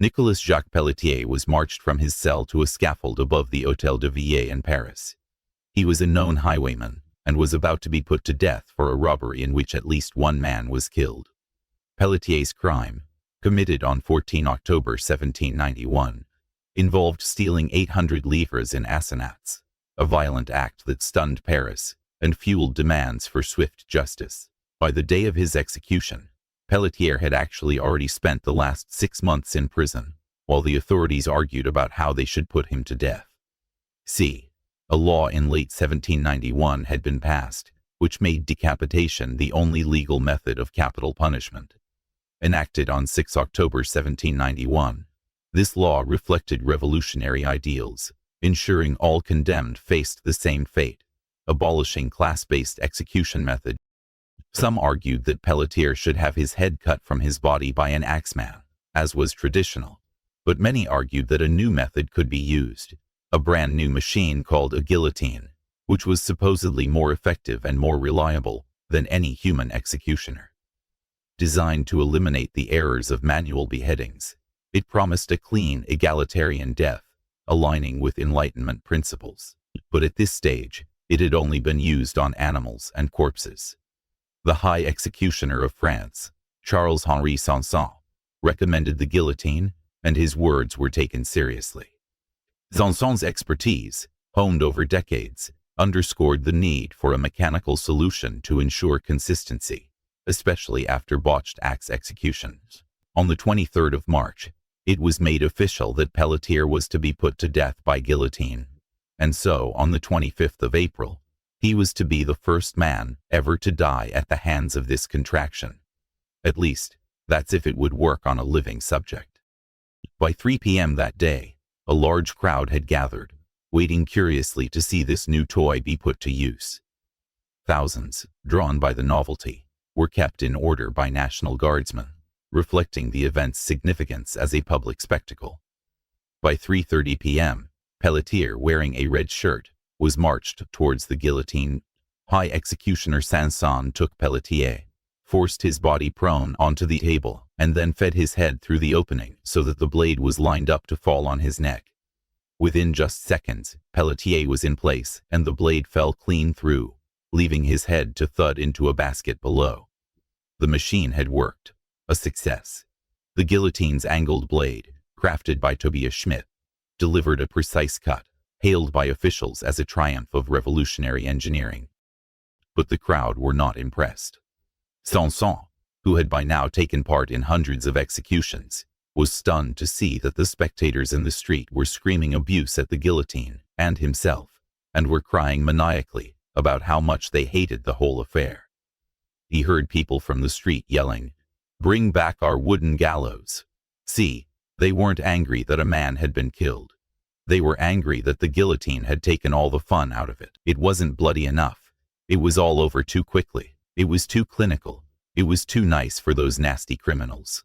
Nicolas Jacques Pelletier was marched from his cell to a scaffold above the Hôtel de Ville in Paris. He was a known highwayman and was about to be put to death for a robbery in which at least one man was killed. Pelletier's crime, committed on 14 October 1791, involved stealing 800 livres in assignats, a violent act that stunned Paris and fueled demands for swift justice. By the day of his execution, Pelletier had actually already spent the last 6 months in prison, while the authorities argued about how they should put him to death. C. A law in late 1791 had been passed, which made decapitation the only legal method of capital punishment. Enacted on 6 October 1791, this law reflected revolutionary ideals, ensuring all condemned faced the same fate, abolishing class-based execution method. Some argued that Pelletier should have his head cut from his body by an axeman, as was traditional, but many argued that a new method could be used, a brand new machine called a guillotine, which was supposedly more effective and more reliable than any human executioner. Designed to eliminate the errors of manual beheadings, it promised a clean, egalitarian death, aligning with Enlightenment principles. But at this stage, it had only been used on animals and corpses. The High Executioner of France, Charles-Henri Sanson, recommended the guillotine, and his words were taken seriously. Sanson's expertise, honed over decades, underscored the need for a mechanical solution to ensure consistency, especially after botched axe executions. On the 23rd of March, it was made official that Pelletier was to be put to death by guillotine, and so on the 25th of April, he was to be the first man ever to die at the hands of this contraction. At least, that's if it would work on a living subject. By 3 p.m. that day, a large crowd had gathered, waiting curiously to see this new toy be put to use. Thousands, drawn by the novelty, were kept in order by National Guardsmen, reflecting the event's significance as a public spectacle. By 3:30 p.m., Pelletier, wearing a red shirt, was marched towards the guillotine. High Executioner Sanson took Pelletier, forced his body prone onto the table, and then fed his head through the opening so that the blade was lined up to fall on his neck. Within just seconds, Pelletier was in place, and the blade fell clean through, leaving his head to thud into a basket below. The machine had worked. A success. The guillotine's angled blade, crafted by Tobias Schmidt, delivered a precise cut, hailed by officials as a triumph of revolutionary engineering. But the crowd were not impressed. Sanson, who had by now taken part in hundreds of executions, was stunned to see that the spectators in the street were screaming abuse at the guillotine and himself, and were crying maniacally about how much they hated the whole affair. He heard people from the street yelling, "Bring back our wooden gallows." See, they weren't angry that a man had been killed. They were angry that the guillotine had taken all the fun out of it. It wasn't bloody enough. It was all over too quickly. It was too clinical. It was too nice for those nasty criminals.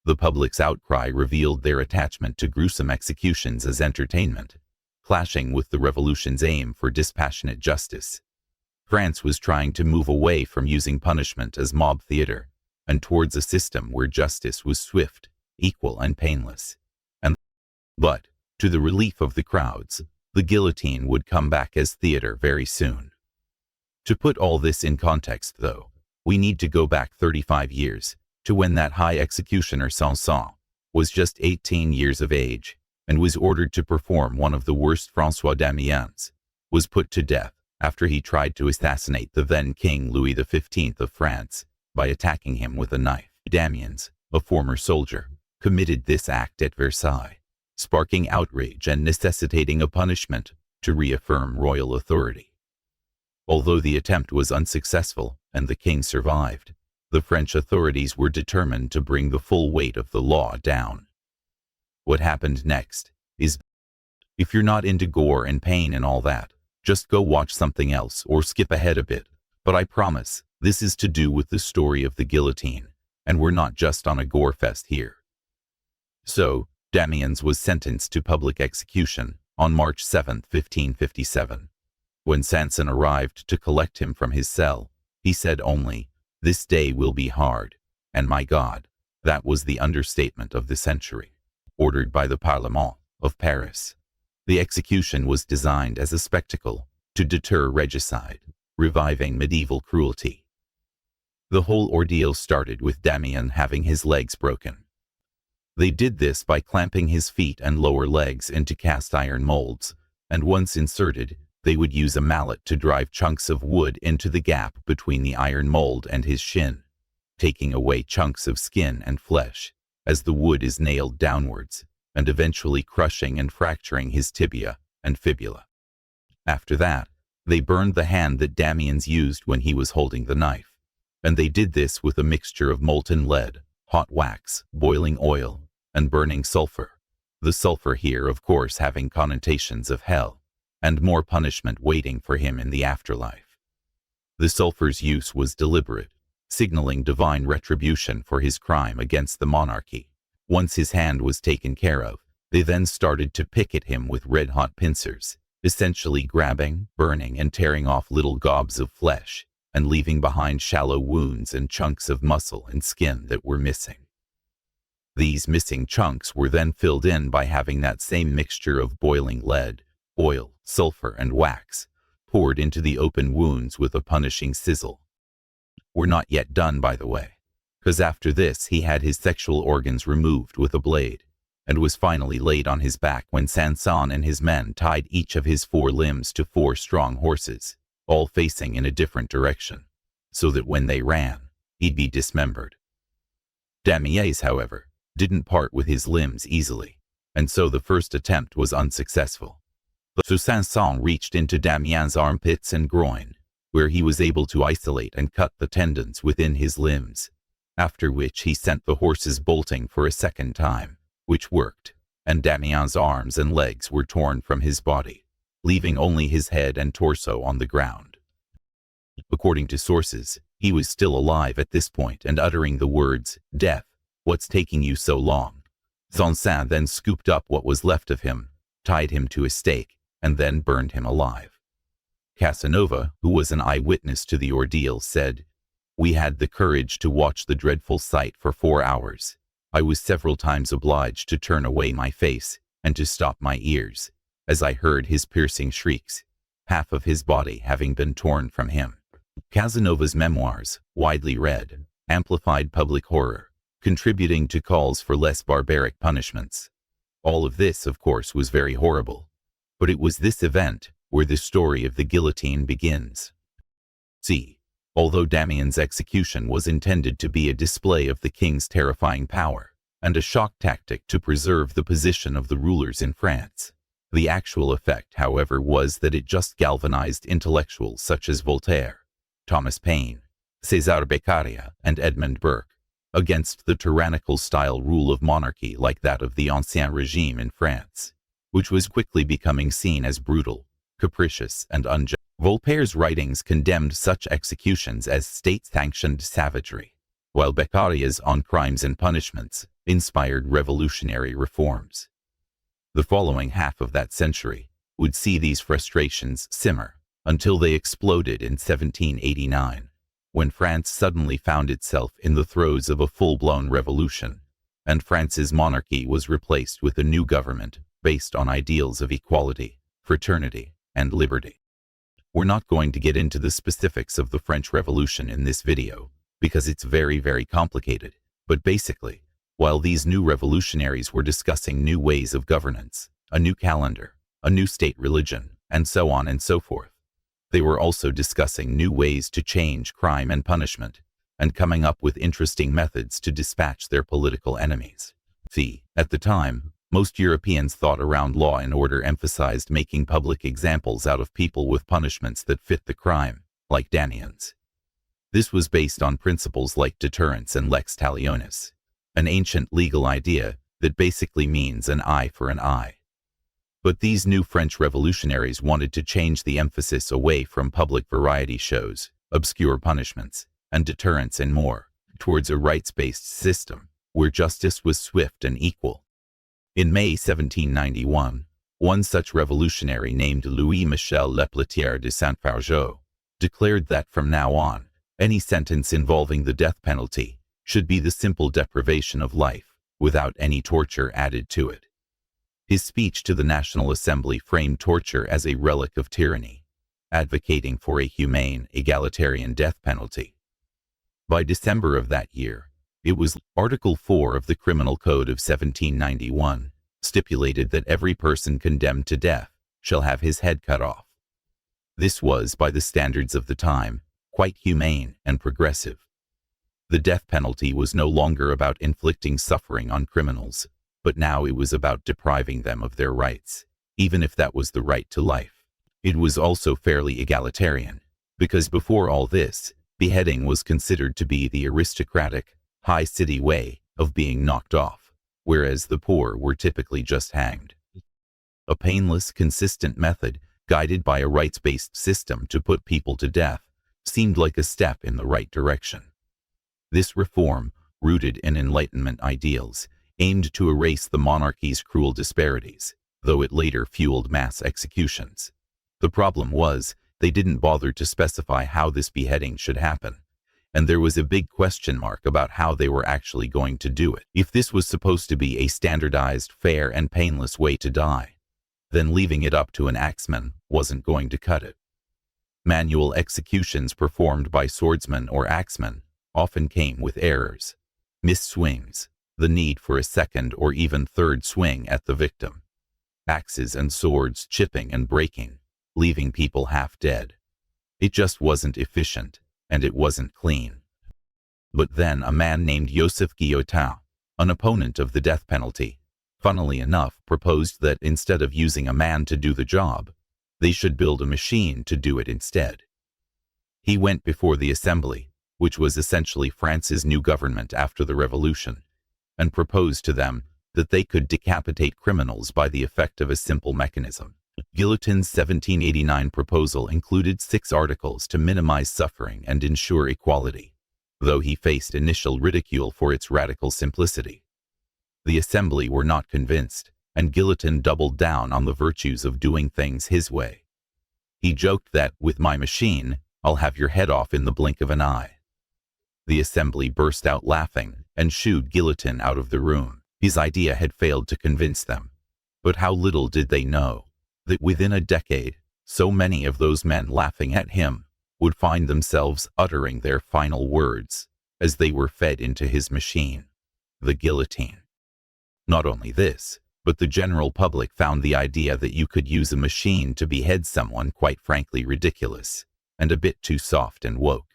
The public's outcry revealed their attachment to gruesome executions as entertainment, clashing with the revolution's aim for dispassionate justice. France was trying to move away from using punishment as mob theater, and towards a system where justice was swift, equal, and painless. But, to the relief of the crowds, the guillotine would come back as theater very soon. To put all this in context, though, we need to go back 35 years, to when that High Executioner Sanson was just 18 years of age, and was ordered to perform one of the worst François Damiens, was put to death after he tried to assassinate the then King Louis XV of France by attacking him with a knife. Damiens, a former soldier, committed this act at Versailles, sparking outrage and necessitating a punishment to reaffirm royal authority. Although the attempt was unsuccessful and the king survived, the French authorities were determined to bring the full weight of the law down. What happened next is, if you're not into gore and pain and all that, just go watch something else or skip ahead a bit, but I promise, this is to do with the story of the guillotine, and we're not just on a gore fest here. So, Damiens was sentenced to public execution on March 7, 1557. When Sanson arrived to collect him from his cell, he said only, "This day will be hard," and my God, that was the understatement of the century. ordered by the Parlement of Paris. The execution was designed as a spectacle to deter regicide, reviving medieval cruelty. The whole ordeal started with Damien having his legs broken. They did this by clamping his feet and lower legs into cast iron molds, and once inserted, they would use a mallet to drive chunks of wood into the gap between the iron mold and his shin, taking away chunks of skin and flesh as the wood is nailed downwards, and eventually crushing and fracturing his tibia and fibula. After that, they burned the hand that Damiens used when he was holding the knife, and they did this with a mixture of molten lead, hot wax, boiling oil, and burning sulfur. The sulfur here, of course, having connotations of hell, and more punishment waiting for him in the afterlife. The sulfur's use was deliberate, signaling divine retribution for his crime against the monarchy. Once his hand was taken care of, they then started to pick at him with red-hot pincers, essentially grabbing, burning, and tearing off little gobs of flesh, and leaving behind shallow wounds and chunks of muscle and skin that were missing. These missing chunks were then filled in by having that same mixture of boiling lead, oil, sulfur, and wax poured into the open wounds with a punishing sizzle. We're not yet done, by the way, because after this he had his sexual organs removed with a blade, and was finally laid on his back when Sanson and his men tied each of his 4 limbs to 4 strong horses, all facing in a different direction, so that when they ran, he'd be dismembered. Damiens, however, didn't part with his limbs easily, and so the first attempt was unsuccessful. So Sanson reached into Damiens' armpits and groin, where he was able to isolate and cut the tendons within his limbs, after which he sent the horses bolting for a second time, which worked, and Damiens' arms and legs were torn from his body, leaving only his head and torso on the ground. According to sources, he was still alive at this point and uttering the words, "Death, what's taking you so long?" Sanson then scooped up what was left of him, tied him to a stake, and then burned him alive. Casanova, who was an eyewitness to the ordeal, said, "We had the courage to watch the dreadful sight for 4 hours. I was several times obliged to turn away my face and to stop my ears, as I heard his piercing shrieks, half of his body having been torn from him." Casanova's memoirs, widely read, amplified public horror, contributing to calls for less barbaric punishments. All of this, of course, was very horrible, but it was this event where the story of the guillotine begins. See, although Damiens' execution was intended to be a display of the king's terrifying power and a shock tactic to preserve the position of the rulers in France, the actual effect, however, was that it just galvanized intellectuals such as Voltaire, Thomas Paine, César Beccaria, and Edmund Burke against the tyrannical-style rule of monarchy like that of the Ancien Regime in France, which was quickly becoming seen as brutal, capricious, and unjust. Voltaire's writings condemned such executions as state-sanctioned savagery, while Beccaria's On Crimes and Punishments inspired revolutionary reforms. The following half of that century would see these frustrations simmer until they exploded in 1789, when France suddenly found itself in the throes of a full-blown revolution, and France's monarchy was replaced with a new government based on ideals of equality, fraternity, and liberty. We're not going to get into the specifics of the French Revolution in this video, because it's very, very complicated, but basically, while these new revolutionaries were discussing new ways of governance, a new calendar, a new state religion, and so on and so forth, they were also discussing new ways to change crime and punishment, and coming up with interesting methods to dispatch their political enemies. See, at the time, most Europeans thought around law and order emphasized making public examples out of people with punishments that fit the crime, like Damiens. This was based on principles like deterrence and lex talionis, an ancient legal idea that basically means an eye for an eye. But these new French revolutionaries wanted to change the emphasis away from public variety shows, obscure punishments, and deterrence and more, towards a rights-based system, where justice was swift and equal. In May 1791, one such revolutionary named Louis-Michel Lepelletier de Saint-Fargeau declared that from now on, any sentence involving the death penalty should be the simple deprivation of life, without any torture added to it. His speech to the National Assembly framed torture as a relic of tyranny, advocating for a humane, egalitarian death penalty. By December of that year, it was Article 4 of the Criminal Code of 1791 stipulated that every person condemned to death shall have his head cut off. This was, by the standards of the time, quite humane and progressive. The death penalty was no longer about inflicting suffering on criminals, but now it was about depriving them of their rights, even if that was the right to life. It was also fairly egalitarian, because before all this, beheading was considered to be the aristocratic, high city way of being knocked off, whereas the poor were typically just hanged. A painless, consistent method, guided by a rights-based system to put people to death, seemed like a step in the right direction. This reform, rooted in Enlightenment ideals, aimed to erase the monarchy's cruel disparities, though it later fueled mass executions. The problem was, they didn't bother to specify how this beheading should happen, and there was a big question mark about how they were actually going to do it. If this was supposed to be a standardized, fair, and painless way to die, then leaving it up to an axeman wasn't going to cut it. Manual executions performed by swordsmen or axemen often came with errors, missed swings, the need for a second or even third swing at the victim, axes and swords chipping and breaking, leaving people half dead. It just wasn't efficient, and it wasn't clean. But then a man named Joseph Guillotine, an opponent of the death penalty, funnily enough proposed that instead of using a man to do the job, they should build a machine to do it instead. He went before the Assembly, which was essentially France's new government after the Revolution, and proposed to them that they could decapitate criminals by the effect of a simple mechanism. Guillotine's 1789 proposal included 6 articles to minimize suffering and ensure equality, though he faced initial ridicule for its radical simplicity. The Assembly were not convinced, and Guillotine doubled down on the virtues of doing things his way. He joked that, with my machine, I'll have your head off in the blink of an eye. The Assembly burst out laughing and shooed Guillotine out of the room. His idea had failed to convince them. But how little did they know that within a decade, so many of those men laughing at him would find themselves uttering their final words as they were fed into his machine, the guillotine. Not only this, but the general public found the idea that you could use a machine to behead someone quite frankly ridiculous, and a bit too soft and woke.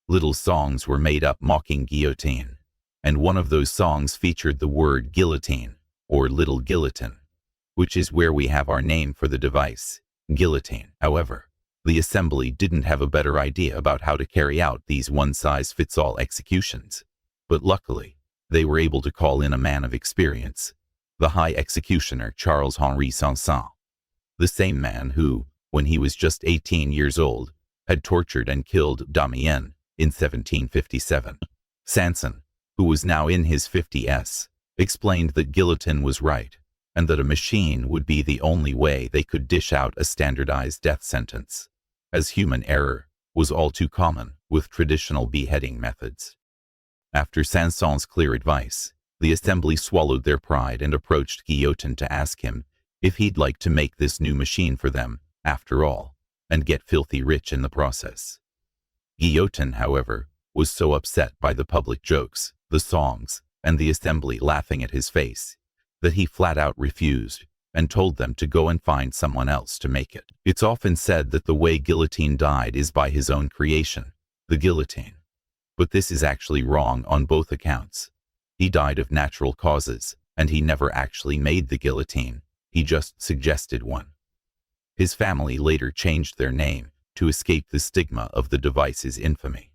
Little songs were made up mocking guillotine, and one of those songs featured the word guillotine, or little guillotine, which is where we have our name for the device, guillotine. However, the Assembly didn't have a better idea about how to carry out these one-size-fits-all executions, but luckily, they were able to call in a man of experience, the High Executioner Charles-Henri Sanson, the same man who, when he was just 18 years old, had tortured and killed Damien in 1757. Sanson, who was now in his 50s, explained that guillotine was right, and that a machine would be the only way they could dish out a standardized death sentence, as human error was all too common with traditional beheading methods. After Sanson's clear advice, the Assembly swallowed their pride and approached Guillotine to ask him if he'd like to make this new machine for them, after all, and get filthy rich in the process. Guillotine, however, was so upset by the public jokes, the songs, and the Assembly laughing at his face, that he flat out refused and told them to go and find someone else to make it. It's often said that the way Guillotine died is by his own creation, the guillotine. But this is actually wrong on both accounts. He died of natural causes, and he never actually made the guillotine, he just suggested one. His family later changed their name to escape the stigma of the device's infamy.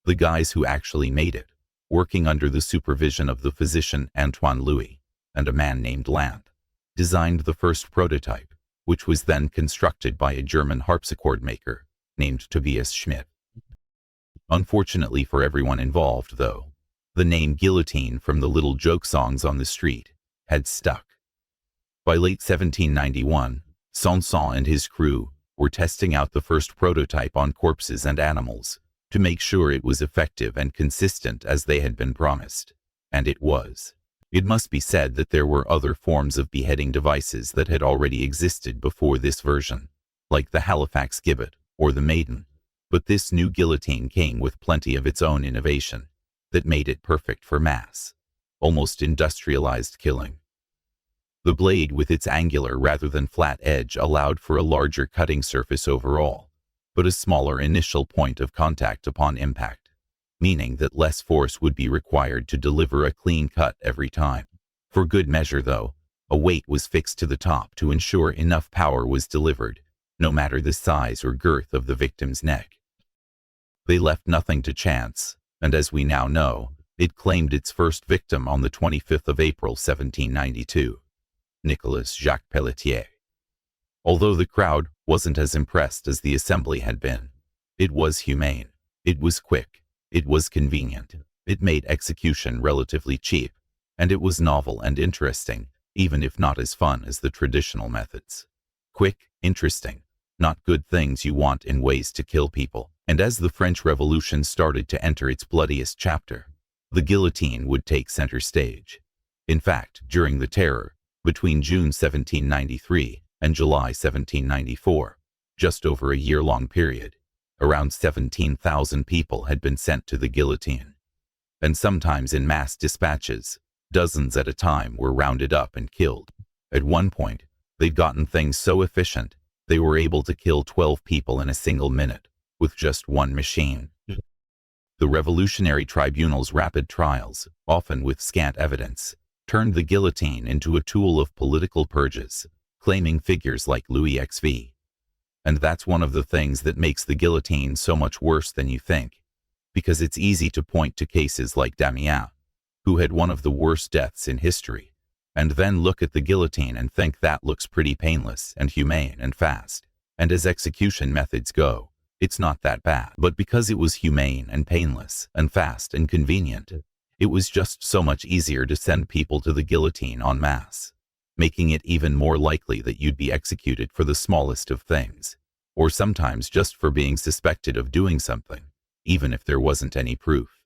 The guys who actually made it, working under the supervision of the physician Antoine Louis and a man named Land, designed the first prototype, which was then constructed by a German harpsichord maker named Tobias Schmidt. Unfortunately for everyone involved, though, the name guillotine from the little joke songs on the street had stuck. By late 1791, Sanson and his crew were testing out the first prototype on corpses and animals to make sure it was effective and consistent as they had been promised, and it was. It must be said that there were other forms of beheading devices that had already existed before this version, like the Halifax gibbet or the maiden, but this new guillotine came with plenty of its own innovation that made it perfect for mass, almost industrialized killing. The blade with its angular rather than flat edge allowed for a larger cutting surface overall, but a smaller initial point of contact upon impact, meaning that less force would be required to deliver a clean cut every time. For good measure, though, a weight was fixed to the top to ensure enough power was delivered, no matter the size or girth of the victim's neck. They left nothing to chance, and as we now know, it claimed its first victim on the 25th of April 1792, Nicolas Jacques Pelletier. Although the crowd wasn't as impressed as the assembly had been, it was humane, it was quick, it was convenient, it made execution relatively cheap, and it was novel and interesting, even if not as fun as the traditional methods. Quick, interesting, not good things you want in ways to kill people. And as the French Revolution started to enter its bloodiest chapter, the guillotine would take center stage. In fact, during the Terror, between June 1793 and July 1794, just over a year-long period, around 17,000 people had been sent to the guillotine. And sometimes in mass dispatches, dozens at a time were rounded up and killed. At one point, they'd gotten things so efficient, they were able to kill 12 people in a single minute, with just one machine. The Revolutionary Tribunal's rapid trials, often with scant evidence, turned the guillotine into a tool of political purges, claiming figures like Louis XV. And that's one of the things that makes the guillotine so much worse than you think, because it's easy to point to cases like Damiens, who had one of the worst deaths in history, and then look at the guillotine and think that looks pretty painless and humane and fast. And as execution methods go, it's not that bad. But because it was humane and painless and fast and convenient, it was just so much easier to send people to the guillotine en masse, making it even more likely that you'd be executed for the smallest of things, or sometimes just for being suspected of doing something, even if there wasn't any proof.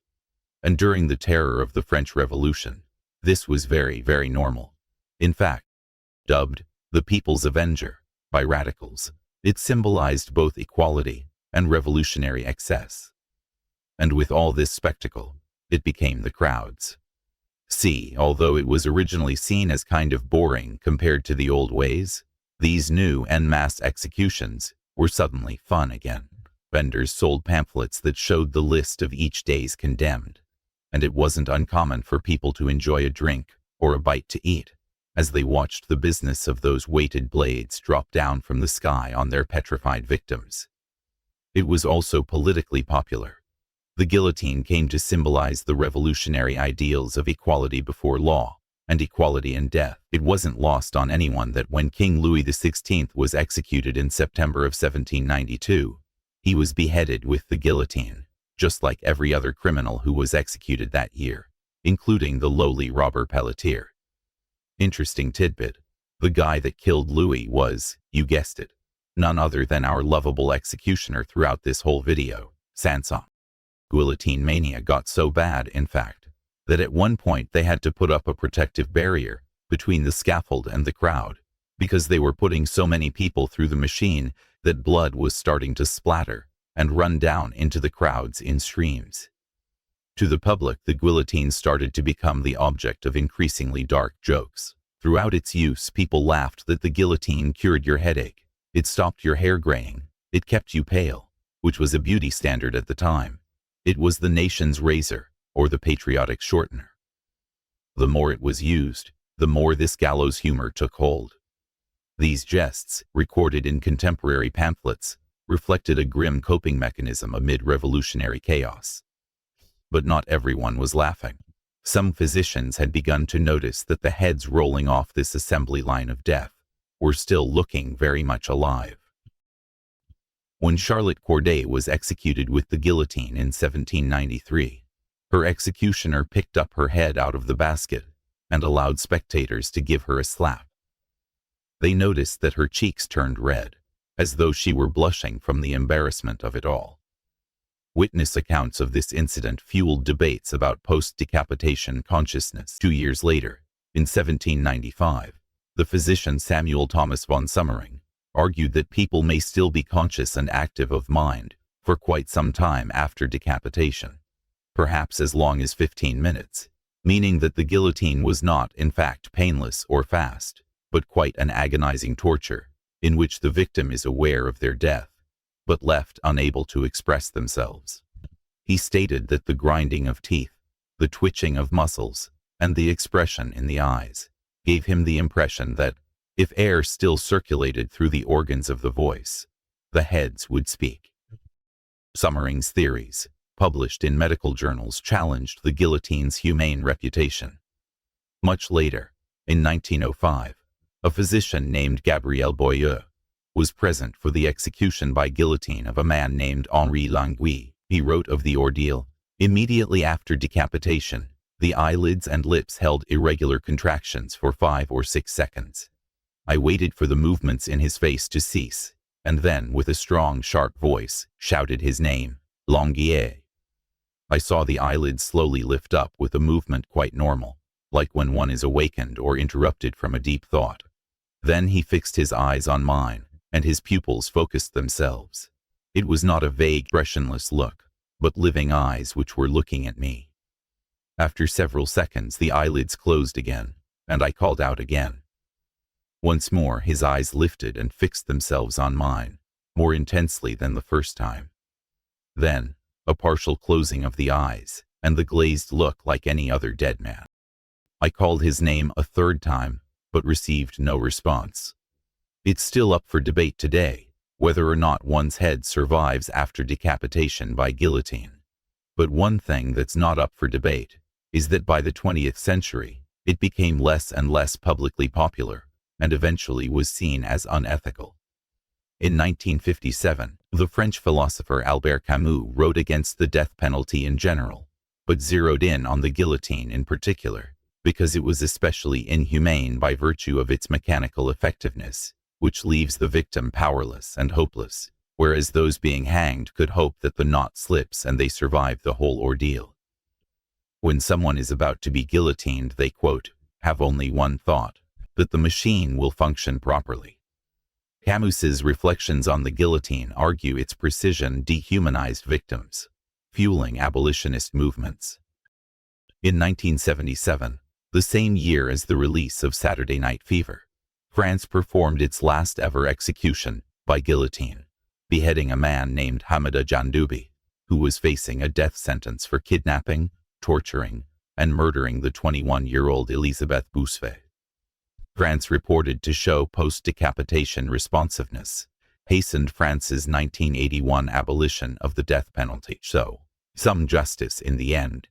And during the Terror of the French Revolution, this was very, very normal. In fact, dubbed the People's Avenger by radicals, it symbolized both equality and revolutionary excess. And with all this spectacle, it became the crowds. See, although it was originally seen as kind of boring compared to the old ways, these new en masse executions were suddenly fun again. Vendors sold pamphlets that showed the list of each day's condemned, and it wasn't uncommon for people to enjoy a drink or a bite to eat as they watched the business of those weighted blades drop down from the sky on their petrified victims. It was also politically popular. The guillotine came to symbolize the revolutionary ideals of equality before law and equality in death. It wasn't lost on anyone that when King Louis XVI was executed in September of 1792, he was beheaded with the guillotine, just like every other criminal who was executed that year, including the lowly robber Pelletier. Interesting tidbit, the guy that killed Louis was, you guessed it, none other than our lovable executioner throughout this whole video, Sanson. Guillotine mania got so bad, in fact, that at one point they had to put up a protective barrier between the scaffold and the crowd, because they were putting so many people through the machine that blood was starting to splatter and run down into the crowds in streams. To the public, the guillotine started to become the object of increasingly dark jokes. Throughout its use, people laughed that the guillotine cured your headache, it stopped your hair graying, it kept you pale, which was a beauty standard at the time. It was the nation's razor, or the patriotic shortener. The more it was used, the more this gallows humor took hold. These jests, recorded in contemporary pamphlets, reflected a grim coping mechanism amid revolutionary chaos. But not everyone was laughing. Some physicians had begun to notice that the heads rolling off this assembly line of death were still looking very much alive. When Charlotte Corday was executed with the guillotine in 1793, her executioner picked up her head out of the basket and allowed spectators to give her a slap. They noticed that her cheeks turned red, as though she were blushing from the embarrassment of it all. Witness accounts of this incident fueled debates about post-decapitation consciousness. 2 years later, in 1795, the physician Samuel Thomas von Summering argued that people may still be conscious and active of mind for quite some time after decapitation, perhaps as long as 15 minutes, meaning that the guillotine was not, in fact, painless or fast, but quite an agonizing torture, in which the victim is aware of their death, but left unable to express themselves. He stated that the grinding of teeth, the twitching of muscles, and the expression in the eyes gave him the impression that, if air still circulated through the organs of the voice, the heads would speak. Summering's theories, published in medical journals, challenged the guillotine's humane reputation. Much later, in 1905, a physician named Gabriel Boyeux was present for the execution by guillotine of a man named Henri Languille. He wrote of the ordeal: "Immediately after decapitation, the eyelids and lips held irregular contractions for 5 or 6 seconds. I waited for the movements in his face to cease, and then, with a strong, sharp voice, shouted his name, Languille. I saw the eyelids slowly lift up with a movement quite normal, like when one is awakened or interrupted from a deep thought. Then he fixed his eyes on mine, and his pupils focused themselves. It was not a vague, expressionless look, but living eyes which were looking at me. After several seconds, the eyelids closed again, and I called out again. Once more, his eyes lifted and fixed themselves on mine, more intensely than the first time. Then, a partial closing of the eyes, and the glazed look like any other dead man. I called his name a third time, but received no response. It's still up for debate today whether or not one's head survives after decapitation by guillotine. But one thing that's not up for debate is that by the 20th century, it became less and less publicly popular, and eventually was seen as unethical. In 1957, the French philosopher Albert Camus wrote against the death penalty in general, but zeroed in on the guillotine in particular, because it was especially inhumane by virtue of its mechanical effectiveness, which leaves the victim powerless and hopeless, whereas those being hanged could hope that the knot slips and they survive the whole ordeal. When someone is about to be guillotined, they, quote, have only one thought: that the machine will function properly. Camus's reflections on the guillotine argue its precision dehumanized victims, fueling abolitionist movements. In 1977, the same year as the release of Saturday Night Fever, France performed its last ever execution by guillotine, beheading a man named Hamida Jandoubi, who was facing a death sentence for kidnapping, torturing, and murdering the 21-year-old Elisabeth Boussuet. France reported to show post-decapitation responsiveness, hastened France's 1981 abolition of the death penalty. So, some justice in the end.